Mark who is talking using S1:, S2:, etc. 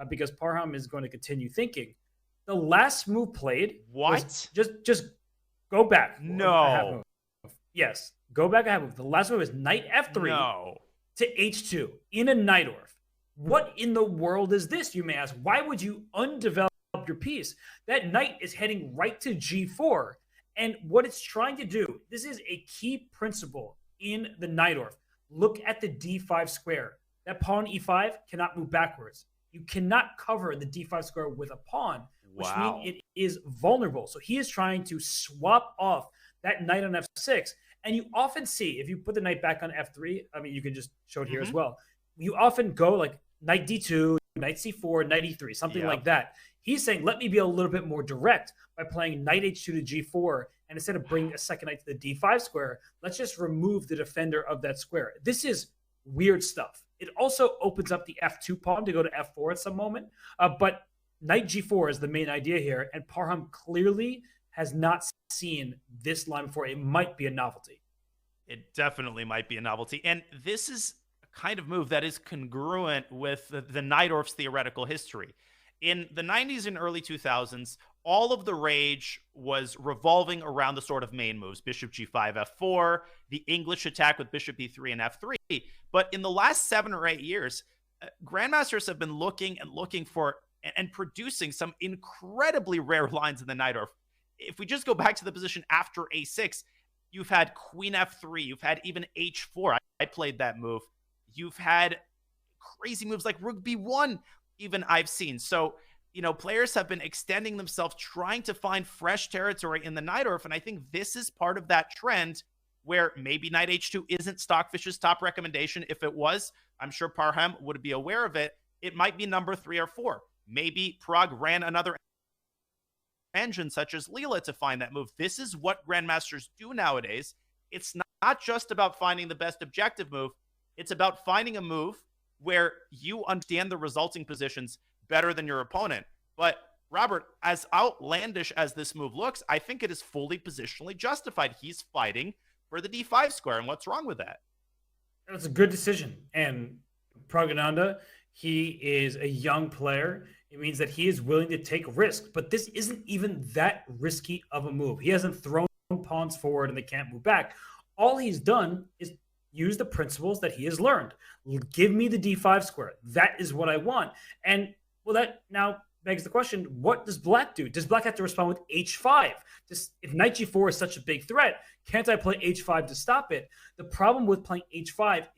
S1: because Parham is going to continue thinking. The last move played
S2: what?
S1: Was just go back. A half
S2: No.
S1: move. Yes, go back a half move. The last move is knight f3
S2: No.
S1: to h2 in a Najdorf. What in the world is this, you may ask? Why would you undevelop your piece? That knight is heading right to g4. And what it's trying to do, this is a key principle in the Najdorf. Look at the d5 square. That pawn e5 cannot move backwards. You cannot cover the d5 square with a pawn, which means it is vulnerable. So he is trying to swap off that knight on f6. And you often see, if you put the knight back on f3, I mean, you can just show it here as well. You often go like knight d2, knight c4, knight e3, something like that. He's saying, let me be a little bit more direct by playing knight h2 to g4. And instead of bringing a second knight to the d5 square, let's just remove the defender of that square. This is weird stuff. It also opens up the f2 pawn to go to f4 at some moment. But knight g4 is the main idea here. And Parham clearly has not seen this line before. It might be a novelty.
S2: It definitely might be a novelty. And this is a kind of move that is congruent with the Najdorf's theoretical history. In the 90s and early 2000s, all of the rage was revolving around the sort of main moves, bishop g5, f4, the English attack with bishop e3 and f3. But in the last 7 or 8 years, grandmasters have been looking for and producing some incredibly rare lines in the Najdorf. If we just go back to the position after a6, you've had queen f3, you've had even h4. I played that move. You've had crazy moves like rook b1, even I've seen. So, players have been extending themselves, trying to find fresh territory in the Najdorf. And I think this is part of that trend where maybe knight h2 isn't Stockfish's top recommendation. If it was, I'm sure Parham would be aware of it. It might be number 3 or 4. Maybe Pragg ran another engine such as Leela to find that move. This is what grandmasters do nowadays. It's not just about finding the best objective move. It's about finding a move where you understand the resulting positions better than your opponent. But Robert, as outlandish as this move looks, I think it is fully positionally justified. He's fighting for the d5 square, and what's wrong with that?
S1: It's a good decision. And Praggnanandhaa, he is a young player. It means that he is willing to take risks, but this isn't even that risky of a move. He hasn't thrown pawns forward and they can't move back. All he's done is use the principles that he has learned. Give me the d5 square. That is what I want. And well, that now begs the question, what does black do? Does black have to respond with h5? If knight g4 is such a big threat, can't I play h5 to stop it? The problem with playing h5 is